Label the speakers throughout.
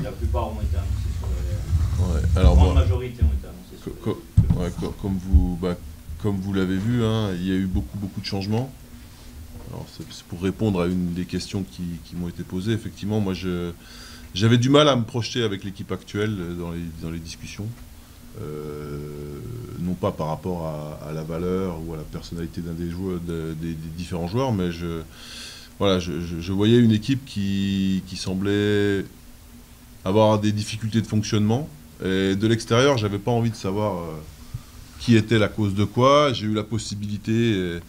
Speaker 1: la plupart ont été annoncés sur le...
Speaker 2: Ouais,
Speaker 1: La
Speaker 2: alors
Speaker 1: grande
Speaker 2: moi,
Speaker 1: majorité ont été annoncés sur le...
Speaker 2: ouais, comme vous l'avez vu, hein, il y a eu beaucoup de changements. Alors c'est pour répondre à une des questions qui m'ont été posées. Effectivement, moi j'avais du mal à me projeter avec l'équipe actuelle dans les discussions. Non pas par rapport à la valeur ou à la personnalité d'un des joueurs, des différents joueurs, mais je voyais une équipe qui semblait avoir des difficultés de fonctionnement. Et de l'extérieur, j'avais pas envie de savoir qui était la cause de quoi. J'ai eu la possibilité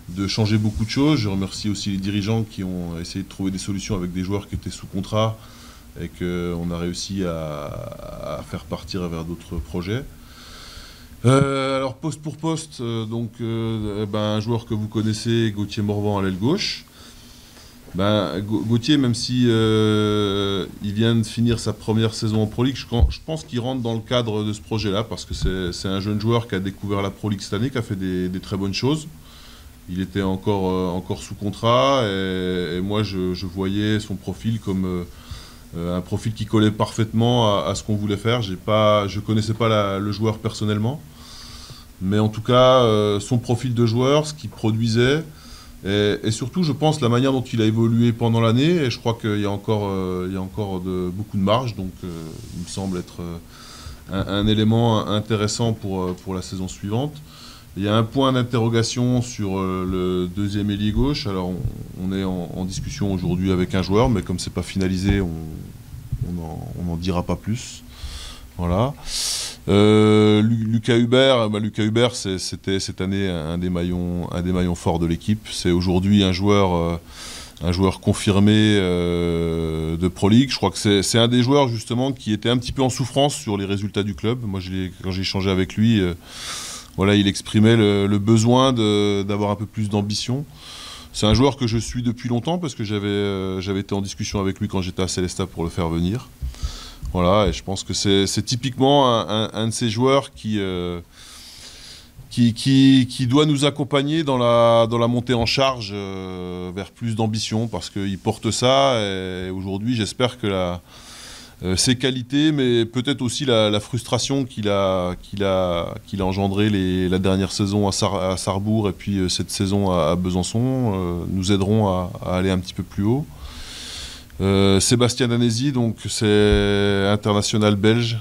Speaker 2: de changer beaucoup de choses. Je remercie aussi les dirigeants qui ont essayé de trouver des solutions avec des joueurs qui étaient sous contrat et qu'on a réussi à faire partir vers d'autres projets. Alors poste pour poste, un joueur que vous connaissez, Gauthier Morvan à l'aile gauche. Gauthier, même si il vient de finir sa première saison en Pro League, je pense qu'il rentre dans le cadre de ce projet-là parce que c'est un jeune joueur qui a découvert la Pro League cette année, qui a fait des très bonnes choses. Il était encore sous contrat et moi je voyais son profil comme un profil qui collait parfaitement à ce qu'on voulait faire. Je connaissais pas le joueur personnellement, mais en tout cas son profil de joueur, ce qu'il produisait. Et surtout, je pense, la manière dont il a évolué pendant l'année, et je crois qu'il y a encore beaucoup de marge, donc il me semble être un élément intéressant pour la saison suivante. Il y a un point d'interrogation sur le deuxième ailier gauche. Alors, on est en discussion aujourd'hui avec un joueur, mais comme c'est pas finalisé, on n'en dira pas plus. Voilà. Lucas Hubert, c'était cette année un des maillons forts de l'équipe. C'est aujourd'hui un joueur confirmé de Pro League. Je crois que c'est un des joueurs justement qui était un petit peu en souffrance sur les résultats du club. Moi, quand j'ai échangé avec lui, il exprimait le besoin d'avoir un peu plus d'ambition. C'est un joueur que je suis depuis longtemps parce que j'avais été en discussion avec lui quand j'étais à Célestat pour le faire venir. Voilà, et je pense que c'est typiquement un de ces joueurs qui doit nous accompagner dans la montée en charge vers plus d'ambition, parce qu'il porte ça, et aujourd'hui j'espère que ses qualités, mais peut-être aussi la frustration qu'il a engendrée la dernière saison à Sarrebourg et puis cette saison à Besançon nous aideront à aller un petit peu plus haut. Sébastien Danesi, donc c'est international belge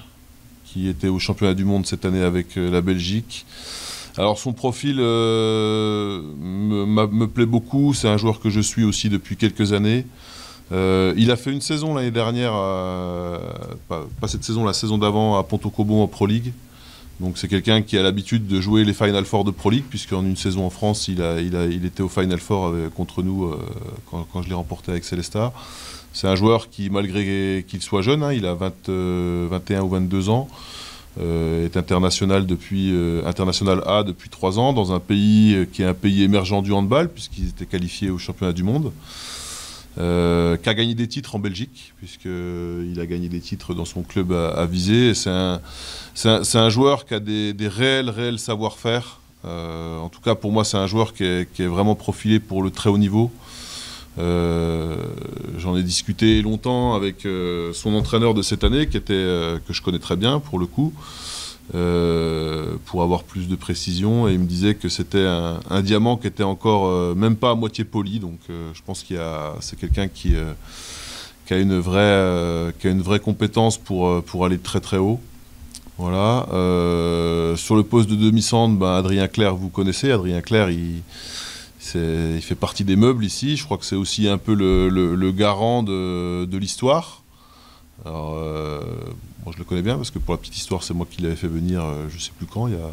Speaker 2: qui était au championnat du monde cette année avec la Belgique. Alors son profil me plaît beaucoup, c'est un joueur que je suis aussi depuis quelques années. Il a fait une saison l'année dernière, pas cette saison, la saison d'avant à Ponto-Combo en Pro League. Donc c'est quelqu'un qui a l'habitude de jouer les Final Four de Pro League, puisqu'en une saison en France, il était au Final Four contre nous quand je l'ai remporté avec Célestat. C'est un joueur qui, malgré qu'il soit jeune, il a 21 ou 22 ans, est international A depuis 3 ans, dans un pays qui est un pays émergent du handball, puisqu'ils étaient qualifiés au championnat du monde. Qui a gagné des titres en Belgique, puisqu'il a gagné des titres dans son club à Visé. C'est un joueur qui a des réels savoir-faire. En tout cas, pour moi, c'est un joueur qui est vraiment profilé pour le très haut niveau. J'en ai discuté longtemps avec son entraîneur de cette année, que je connais très bien pour le coup, pour avoir plus de précision, et il me disait que c'était un diamant qui était encore même pas à moitié poli, donc je pense c'est quelqu'un qui a une vraie compétence pour aller très très haut. Voilà. Sur le poste de demi-centre, Adrien Clerc, vous connaissez. Adrien Clerc, il fait partie des meubles ici. Je crois que c'est aussi un peu le garant de l'histoire. Alors, je le connais bien parce que pour la petite histoire, c'est moi qui l'avais fait venir, je ne sais plus quand, il y a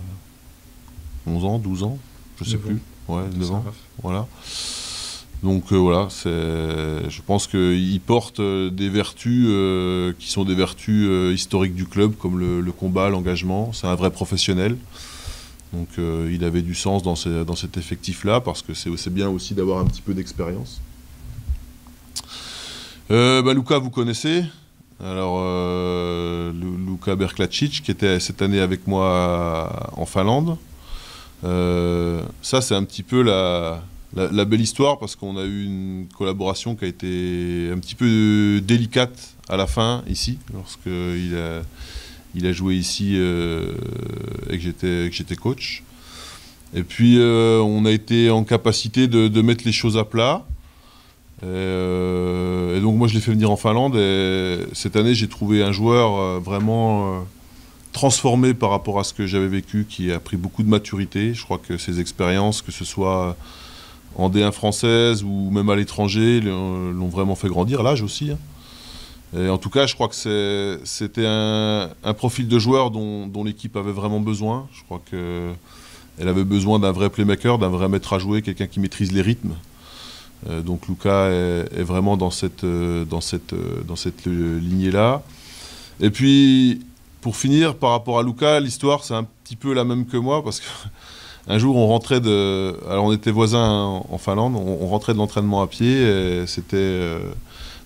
Speaker 2: 11 ans, 12 ans, je ne sais plus. Ouais, 9 ans. Voilà. Donc je pense qu'il porte des vertus qui sont des vertus historiques du club, comme le combat, l'engagement. C'est un vrai professionnel. Donc il avait du sens dans cet effectif-là, parce que c'est bien aussi d'avoir un petit peu d'expérience. Luka, vous connaissez. Alors, Luka Berklacic, qui était cette année avec moi en Finlande. Ça, c'est un petit peu la belle histoire, parce qu'on a eu une collaboration qui a été un petit peu délicate à la fin, ici, lorsqu'il a joué ici et que j'étais coach. Et puis, on a été en capacité de mettre les choses à plat. Et donc, moi, je l'ai fait venir en Finlande. Et cette année, j'ai trouvé un joueur vraiment transformé par rapport à ce que j'avais vécu, qui a pris beaucoup de maturité. Je crois que ses expériences, que ce soit en D1 française ou même à l'étranger, l'ont vraiment fait grandir, l'âge aussi. Et en tout cas, je crois que c'était un profil de joueur dont l'équipe avait vraiment besoin. Je crois qu'elle avait besoin d'un vrai playmaker, d'un vrai maître à jouer, quelqu'un qui maîtrise les rythmes. Donc Luka est vraiment dans cette lignée-là. Et puis, pour finir, par rapport à Luka, l'histoire, c'est un petit peu la même que moi, parce que un jour, alors on était voisins en Finlande, on rentrait de l'entraînement à pied, et c'était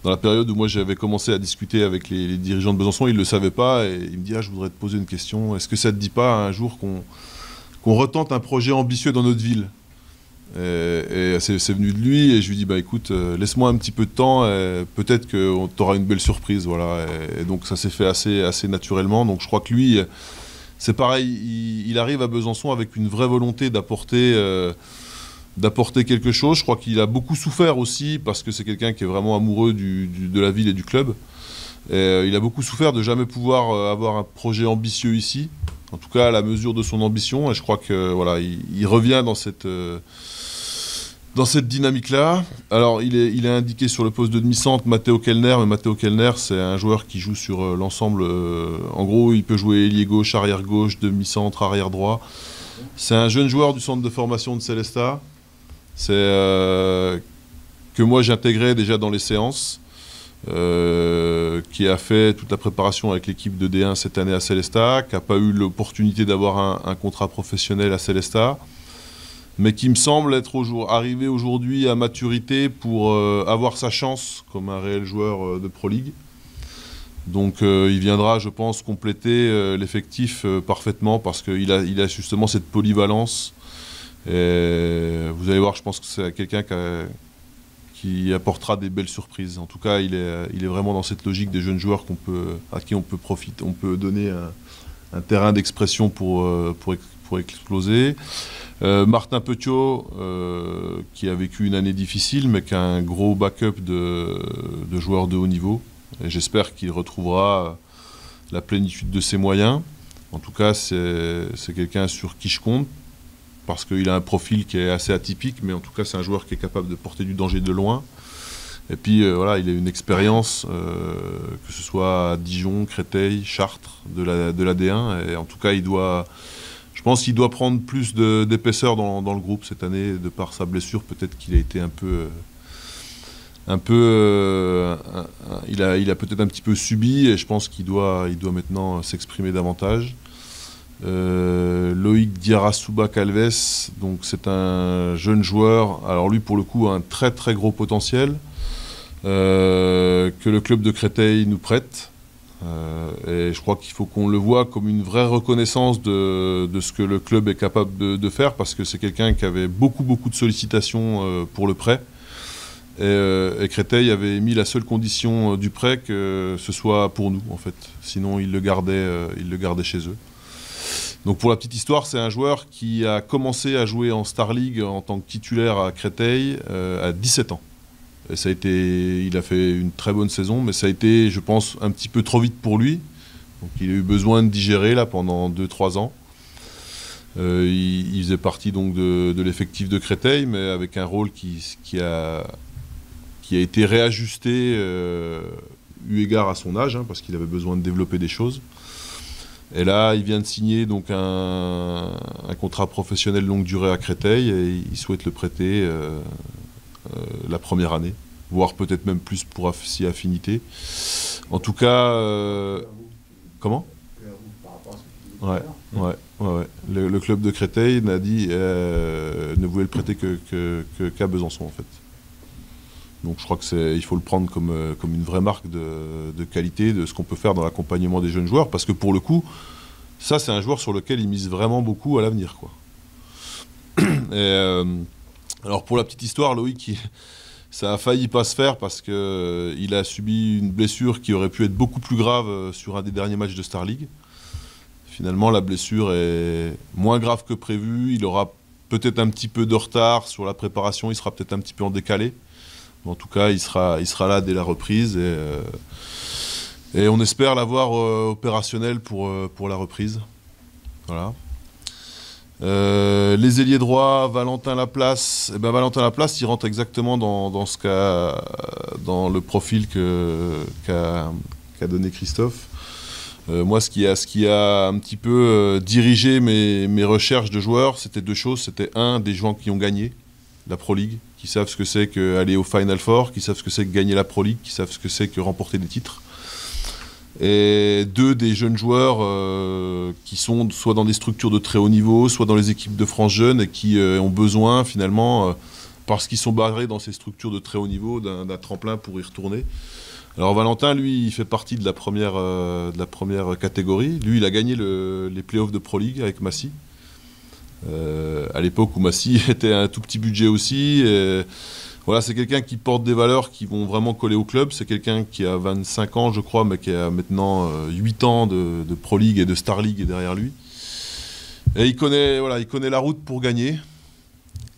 Speaker 2: dans la période où moi j'avais commencé à discuter avec les dirigeants de Besançon, ils ne le savaient pas, et il me dit « Ah, je voudrais te poser une question, est-ce que ça ne te dit pas un jour qu'on retente un projet ambitieux dans notre ville ?» Et c'est venu de lui, et je lui dis bah écoute, laisse-moi un petit peu de temps, peut-être qu'on t'aura une belle surprise, voilà. Et donc ça s'est fait assez naturellement. Donc je crois que lui, c'est pareil, il arrive à Besançon avec une vraie volonté d'apporter quelque chose. Je crois qu'il a beaucoup souffert aussi, parce que c'est quelqu'un qui est vraiment amoureux de la ville et du club. Et il a beaucoup souffert de jamais pouvoir avoir un projet ambitieux ici, en tout cas à la mesure de son ambition. Et je crois que voilà, il revient dans cette dynamique-là. Alors, il est indiqué sur le poste de demi-centre Matteo Kellner, mais Matteo Kellner, c'est un joueur qui joue sur l'ensemble. En gros, il peut jouer ailier gauche, arrière gauche, demi-centre, arrière droit. C'est un jeune joueur du centre de formation de Célestat. C'est que moi j'intégrais déjà dans les séances, qui a fait toute la préparation avec l'équipe de D1 cette année à Célestat, qui n'a pas eu l'opportunité d'avoir un contrat professionnel à Célestat, mais qui me semble être arrivé aujourd'hui à maturité pour avoir sa chance comme un réel joueur de Pro League. Donc il viendra, je pense, compléter l'effectif parfaitement, parce qu'il a justement cette polyvalence. Et vous allez voir, je pense que c'est quelqu'un qui apportera des belles surprises. En tout cas, il est vraiment dans cette logique des jeunes joueurs à qui on peut profiter, on peut donner un terrain d'expression pour exploser. Martin Petiot, qui a vécu une année difficile, mais qui a un gros backup de joueurs de haut niveau. Et j'espère qu'il retrouvera la plénitude de ses moyens. En tout cas, c'est quelqu'un sur qui je compte, parce qu'il a un profil qui est assez atypique, mais en tout cas, c'est un joueur qui est capable de porter du danger de loin. Et puis, voilà, il a une expérience, que ce soit à Dijon, Créteil, Chartres, de la D1. Et en tout cas, je pense qu'il doit prendre plus d'épaisseur dans le groupe cette année, de par sa blessure. Peut-être qu'il a été il a peut-être un petit peu subi, et je pense qu'il doit maintenant s'exprimer davantage. Loïc Diarasuba Calves, donc c'est un jeune joueur, alors lui pour le coup a un très très gros potentiel, que le club de Créteil nous prête, et je crois qu'il faut qu'on le voit comme une vraie reconnaissance de ce que le club est capable de faire, parce que c'est quelqu'un qui avait beaucoup de sollicitations pour le prêt, et Créteil avait mis la seule condition du prêt que ce soit pour nous en fait, sinon il le gardait chez eux. Donc pour la petite histoire, c'est un joueur qui a commencé à jouer en Star League en tant que titulaire à Créteil à 17 ans. Et il a fait une très bonne saison, mais ça a été, je pense, un petit peu trop vite pour lui. Donc il a eu besoin de digérer là pendant 2-3 ans. Il faisait partie donc de l'effectif de Créteil, mais avec un rôle qui a été réajusté eu égard à son âge, parce qu'il avait besoin de développer des choses. Et là, il vient de signer donc un contrat professionnel longue durée à Créteil, et il souhaite le prêter la première année, voire peut-être même plus pour si affinité. En tout cas, comment ? Ouais. Le club de Créteil n'a dit ne voulait le prêter qu'à Besançon en fait. Donc je crois qu'il faut le prendre comme une vraie marque de qualité de ce qu'on peut faire dans l'accompagnement des jeunes joueurs, parce que pour le coup, ça c'est un joueur sur lequel il mise vraiment beaucoup à l'avenir, quoi. Alors pour la petite histoire, Loïc, ça a failli pas se faire parce qu'il a subi une blessure qui aurait pu être beaucoup plus grave sur un des derniers matchs de Star League. Finalement, la blessure est moins grave que prévu. Il aura peut-être un petit peu de retard sur la préparation. Il sera peut-être un petit peu en décalé. Mais en tout cas, il sera là dès la reprise. Et on espère l'avoir opérationnel pour la reprise. Voilà. Les ailiers droits, Valentin Laplace. Eh ben, Valentin Laplace, il rentre exactement dans le profil qu'a donné Christophe. Moi, ce qui a un petit peu dirigé mes recherches de joueurs, c'était deux choses. C'était des gens qui ont gagné la Pro League, qui savent ce que c'est qu'aller au Final Four, qui savent ce que c'est que gagner la Pro League, qui savent ce que c'est que remporter des titres. Et des jeunes joueurs qui sont soit dans des structures de très haut niveau, soit dans les équipes de France Jeunes et qui ont besoin finalement, parce qu'ils sont barrés dans ces structures de très haut niveau, d'un tremplin pour y retourner. Alors Valentin, lui, il fait partie de la première catégorie. Lui, il a gagné les playoffs de Pro League avec Massy. À l'époque où Massy était un tout petit budget aussi. Voilà, c'est quelqu'un qui porte des valeurs qui vont vraiment coller au club. C'est quelqu'un qui a 25 ans, je crois, mais qui a maintenant 8 ans de Pro League et de Star League derrière lui. Et il connaît la route pour gagner.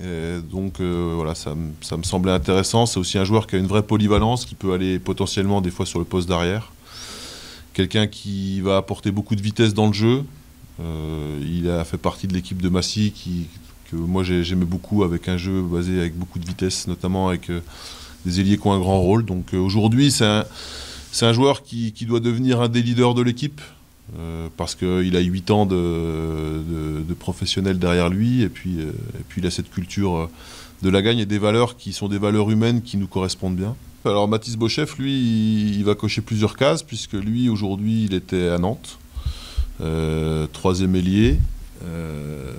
Speaker 2: Et donc voilà, ça me semblait intéressant. C'est aussi un joueur qui a une vraie polyvalence, qui peut aller potentiellement des fois sur le poste d'arrière. Quelqu'un qui va apporter beaucoup de vitesse dans le jeu. Il a fait partie de l'équipe de Massy que moi j'aimais beaucoup, avec un jeu basé avec beaucoup de vitesse, notamment avec des ailiers qui ont un grand rôle. Donc aujourd'hui c'est un joueur qui doit devenir un des leaders de l'équipe. Parce qu'il a 8 ans de professionnel derrière lui, et puis il a cette culture de la gagne et des valeurs qui sont des valeurs humaines qui nous correspondent bien. Alors Mathis Beauchef, lui, il va cocher plusieurs cases, puisque lui, aujourd'hui, il était à Nantes, 3e ailier,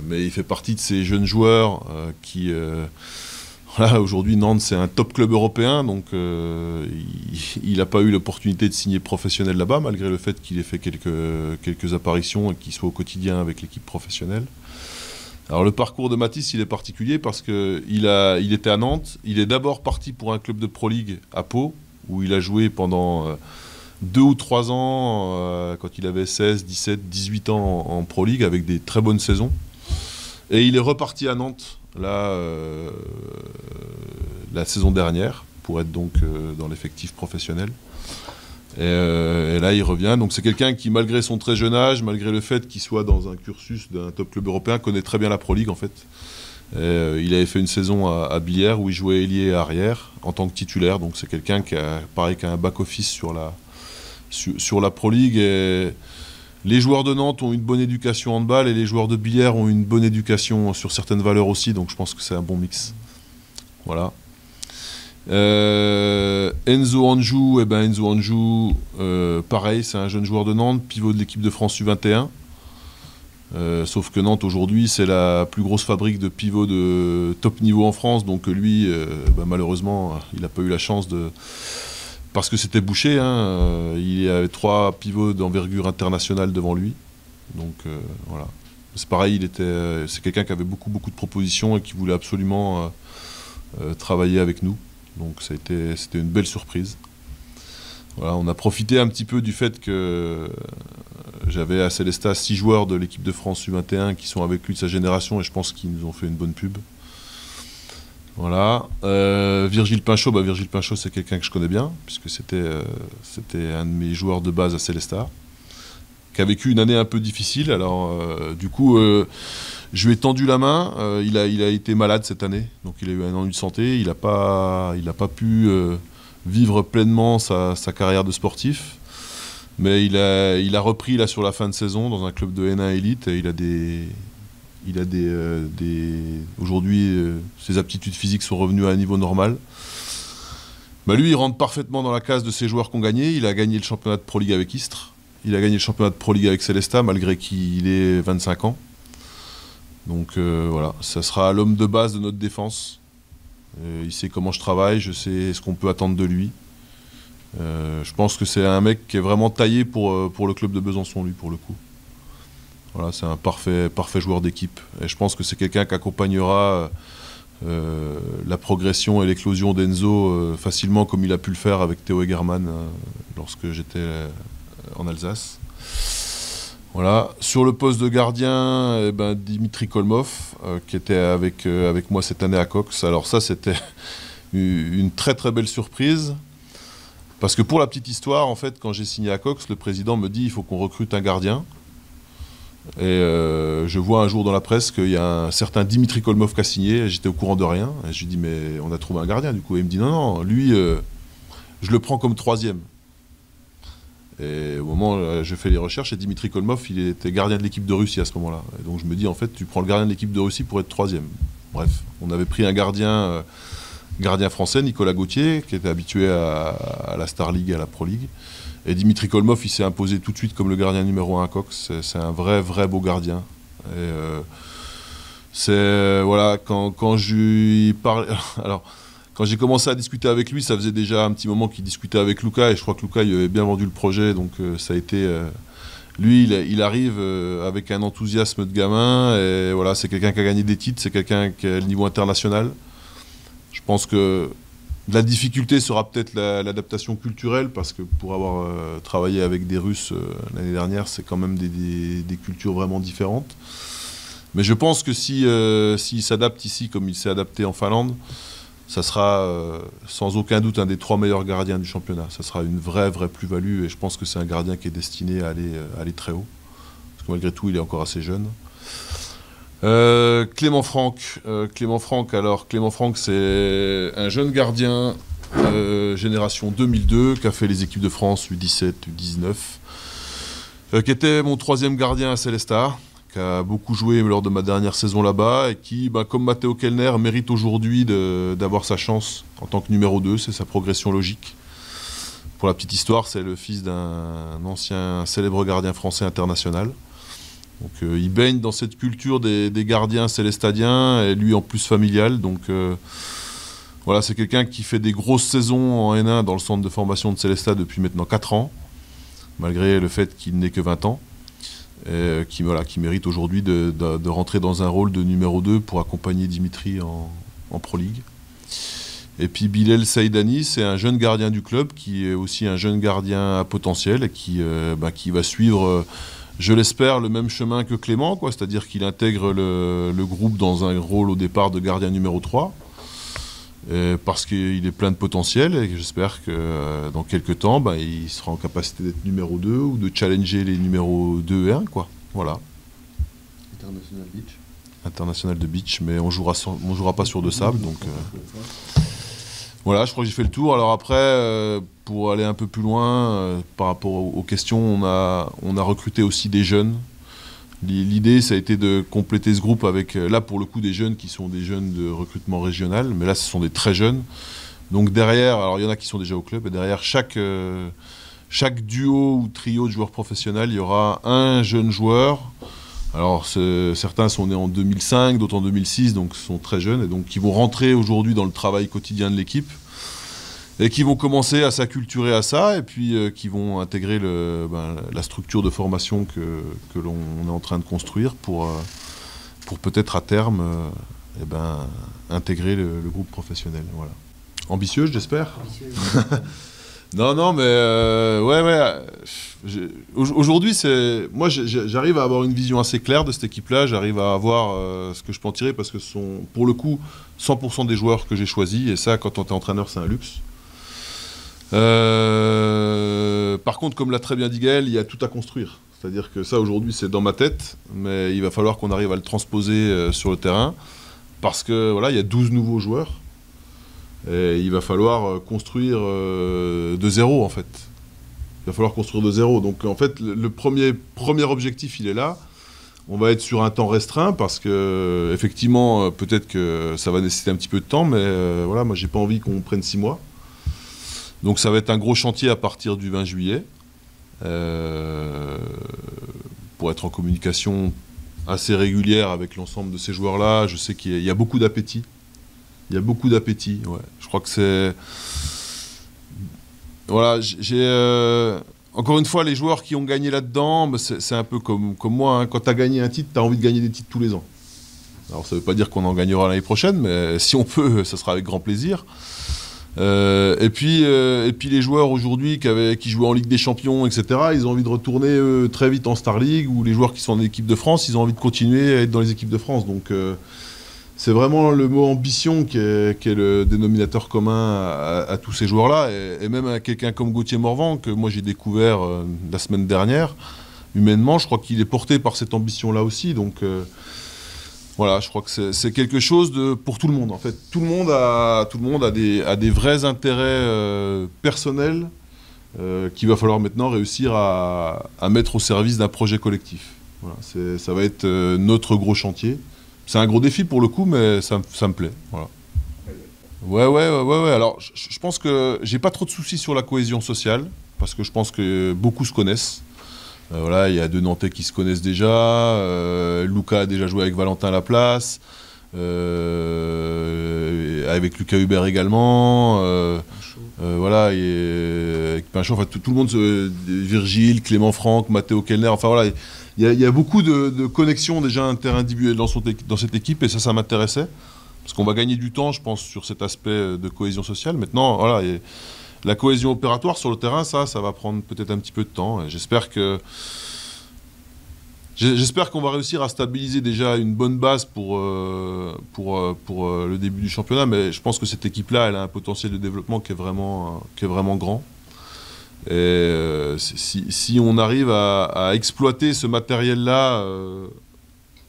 Speaker 2: mais il fait partie de ces jeunes joueurs qui... Voilà, aujourd'hui, Nantes, c'est un top club européen, donc il n'a pas eu l'opportunité de signer professionnel là-bas, malgré le fait qu'il ait fait quelques apparitions et qu'il soit au quotidien avec l'équipe professionnelle. Alors le parcours de Mathis, il est particulier parce qu'il était à Nantes. Il est d'abord parti pour un club de Pro League à Pau, où il a joué pendant 2 ou 3 ans, quand il avait 16, 17, 18 ans en Pro League, avec des très bonnes saisons. Et il est reparti à Nantes là, la saison dernière, pour être donc dans l'effectif professionnel. Et là, il revient. Donc c'est quelqu'un qui, malgré son très jeune âge, malgré le fait qu'il soit dans un cursus d'un top club européen, connaît très bien la Pro League en fait. Il avait fait une saison à Billières où il jouait ailier et arrière en tant que titulaire. Donc c'est quelqu'un qui a un back-office sur la Pro League. Et les joueurs de Nantes ont une bonne éducation en handball et les joueurs de Billières ont une bonne éducation sur certaines valeurs aussi. Donc je pense que c'est un bon mix. Voilà. Enzo Anjou, pareil, c'est un jeune joueur de Nantes, pivot de l'équipe de France U21. Sauf que Nantes aujourd'hui, c'est la plus grosse fabrique de pivots de top niveau en France. Donc lui, malheureusement, il n'a pas eu la chance parce que c'était bouché. Il y avait 3 pivots d'envergure internationale devant lui. Donc voilà. C'est pareil, c'est quelqu'un qui avait beaucoup de propositions et qui voulait absolument travailler avec nous. Donc c'était une belle surprise. Voilà, on a profité un petit peu du fait que j'avais à Célestat 6 joueurs de l'équipe de France U21 qui sont avec lui de sa génération et je pense qu'ils nous ont fait une bonne pub. Voilà. Virgile Pinchot, c'est quelqu'un que je connais bien, puisque c'était un de mes joueurs de base à Célestat, qui a vécu une année un peu difficile. Alors du coup, je lui ai tendu la main. Il a été malade cette année, donc il a eu un ennui de santé. Il n'a pas pu vivre pleinement sa carrière de sportif, mais il a repris là sur la fin de saison dans un club de N1 Elite. Et aujourd'hui, ses aptitudes physiques sont revenues à un niveau normal. Lui, il rentre parfaitement dans la case de ces joueurs qui ont gagné. Il a gagné le championnat de Pro League avec Istres. Il a gagné le championnat de Pro League avec Célestat, malgré qu'il ait 25 ans. Donc voilà, ça sera l'homme de base de notre défense. Il sait comment je travaille, je sais ce qu'on peut attendre de lui. Je pense que c'est un mec qui est vraiment taillé pour le club de Besançon, lui, pour le coup. Voilà, c'est un parfait joueur d'équipe. Et je pense que c'est quelqu'un qui accompagnera la progression et l'éclosion d'Enzo facilement comme il a pu le faire avec Théo Egerman lorsque j'étais en Alsace. Voilà. Sur le poste de gardien, Dimitri Kolmov, qui était avec moi cette année à Cox. Alors ça, c'était une très très belle surprise. Parce que pour la petite histoire, en fait, quand j'ai signé à Cox, le président me dit il faut qu'on recrute un gardien. Et je vois un jour dans la presse qu'il y a un certain Dimitri Kolmov qui a signé. J'étais au courant de rien. Et je lui dis mais on a trouvé un gardien du coup. Et il me dit non, lui, je le prends comme troisième. Et au moment où je fais les recherches, et Dimitri Kolmov, il était gardien de l'équipe de Russie à ce moment-là. Et donc je me dis, en fait, tu prends le gardien de l'équipe de Russie pour être troisième. Bref, on avait pris un gardien français, Nicolas Gauthier, qui était habitué à la Star League et à la Pro League. Et Dimitri Kolmov, il s'est imposé tout de suite comme le gardien numéro 1 à Cox. C'est un vrai beau gardien. Et voilà, quand je lui parlais... Alors, quand j'ai commencé à discuter avec lui, ça faisait déjà un petit moment qu'il discutait avec Luca, et je crois que Luca il avait bien vendu le projet, donc ça a été... lui, il arrive avec un enthousiasme de gamin, et voilà, c'est quelqu'un qui a gagné des titres, c'est quelqu'un qui a le niveau international. Je pense que la difficulté sera peut-être l'adaptation culturelle, parce que pour avoir travaillé avec des Russes l'année dernière, c'est quand même des cultures vraiment différentes. Mais je pense que s'il s'adapte ici comme il s'est adapté en Finlande, ça sera sans aucun doute un des 3 meilleurs gardiens du championnat. Ça sera une vraie plus-value, et je pense que c'est un gardien qui est destiné à aller très haut. Parce que malgré tout, il est encore assez jeune. Clément Franck, c'est un jeune gardien génération 2002 qui a fait les équipes de France U17, U19, qui était mon 3e gardien à Célestat, qui a beaucoup joué lors de ma dernière saison là-bas, et qui, comme Matteo Kellner, mérite aujourd'hui d'avoir sa chance en tant que numéro 2, c'est sa progression logique. Pour la petite histoire, c'est le fils d'un ancien célèbre gardien français international. Donc il baigne dans cette culture des gardiens célestadiens, et lui en plus familial. Donc voilà, c'est quelqu'un qui fait des grosses saisons en N1 dans le centre de formation de Célestat depuis maintenant 4 ans, malgré le fait qu'il n'ait que 20 ans. Qui mérite aujourd'hui de rentrer dans un rôle de numéro 2 pour accompagner Dimitri en Pro League. Et puis Bilal Saïdani, c'est un jeune gardien du club qui est aussi un jeune gardien à potentiel, et qui va suivre, je l'espère, le même chemin que Clément, c'est-à-dire qu'il intègre le groupe dans un rôle au départ de gardien numéro 3. Parce qu'il est plein de potentiel, et j'espère que dans quelques temps, il sera en capacité d'être numéro 2 ou de challenger les numéros 2 et 1, quoi. Voilà.
Speaker 3: International Beach.
Speaker 2: International de beach, mais on jouera pas sur de sable, donc... Voilà, je crois que j'ai fait le tour. Alors après, pour aller un peu plus loin, par rapport aux questions, on a recruté aussi des jeunes. L'idée, ça a été de compléter ce groupe avec, là pour le coup, des jeunes qui sont des jeunes de recrutement régional, mais là ce sont des très jeunes. Donc derrière, alors il y en a qui sont déjà au club, et derrière chaque duo ou trio de joueurs professionnels, il y aura un jeune joueur. Alors certains sont nés en 2005, d'autres en 2006, donc sont très jeunes, et donc qui vont rentrer aujourd'hui dans le travail quotidien de l'équipe, et qui vont commencer à s'acculturer à ça, et puis qui vont intégrer la structure de formation que l'on est en train de construire pour peut-être à terme intégrer le groupe professionnel. Voilà. Ambitieuse, j'espère. Non, mais aujourd'hui, moi j'arrive à avoir une vision assez claire de cette équipe-là, j'arrive à avoir ce que je peux en tirer, parce que ce sont, pour le coup, 100% des joueurs que j'ai choisis, et ça, quand on est entraîneur, c'est un luxe. Par contre, comme l'a très bien dit Gaël, il y a tout à construire. C'est-à-dire que ça, aujourd'hui, c'est dans ma tête, mais il va falloir qu'on arrive à le transposer sur le terrain, parce que voilà, il y a 12 nouveaux joueurs, et il va falloir construire de zéro, en fait. Il va falloir construire de zéro. Donc, en fait, le premier objectif, il est là. On va être sur un temps restreint, parce que, effectivement, peut-être que ça va nécessiter un petit peu de temps, mais voilà, moi, j'ai pas envie qu'on prenne 6 mois. Donc ça va être un gros chantier à partir du 20 juillet, pour être en communication assez régulière avec l'ensemble de ces joueurs-là. Je sais qu'il y a beaucoup d'appétit. Il y a beaucoup d'appétit, ouais. Je crois que c'est... Voilà, encore une fois, les joueurs qui ont gagné là-dedans, c'est un peu comme moi, hein. Quand tu as gagné un titre, tu as envie de gagner des titres tous les ans. Alors ça ne veut pas dire qu'on en gagnera l'année prochaine, mais si on peut, ça sera avec grand plaisir. Et puis les joueurs aujourd'hui qui jouaient en Ligue des Champions, etc., ils ont envie de retourner très vite en Star League, ou les joueurs qui sont en équipe de France, ils ont envie de continuer à être dans les équipes de France. Donc c'est vraiment le mot ambition qui est le dénominateur commun à tous ces joueurs-là, et même à quelqu'un comme Gauthier Morvan, que moi j'ai découvert la semaine dernière, humainement, je crois qu'il est porté par cette ambition-là aussi. Donc voilà, je crois que c'est quelque chose pour tout le monde. En fait, tout le monde a des vrais intérêts personnels qu'il va falloir maintenant réussir à mettre au service d'un projet collectif. Voilà, ça va être notre gros chantier. C'est un gros défi pour le coup, mais ça me plaît. Voilà. Ouais. Alors, je pense que j'ai pas trop de soucis sur la cohésion sociale, parce que je pense que beaucoup se connaissent. Voilà, il y a 2 Nantais qui se connaissent déjà. Lucas a déjà joué avec Valentin Laplace, avec Lucas Hubert également. Voilà, et avec Pinchot, enfin, tout le monde, Virgile, Clément Franck, Matteo Kellner, enfin voilà, il y a beaucoup de connexions déjà interindividuelles dans cette équipe, et ça m'intéressait, parce qu'on va gagner du temps, je pense, sur cet aspect de cohésion sociale. Maintenant, voilà, la cohésion opératoire sur le terrain, ça va prendre peut-être un petit peu de temps, et j'espère qu'on va réussir à stabiliser déjà une bonne base pour le début du championnat, mais je pense que cette équipe-là, elle a un potentiel de développement qui est vraiment grand. Et si on arrive à exploiter ce matériel-là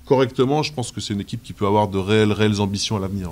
Speaker 2: correctement, je pense que c'est une équipe qui peut avoir de réelles ambitions à l'avenir.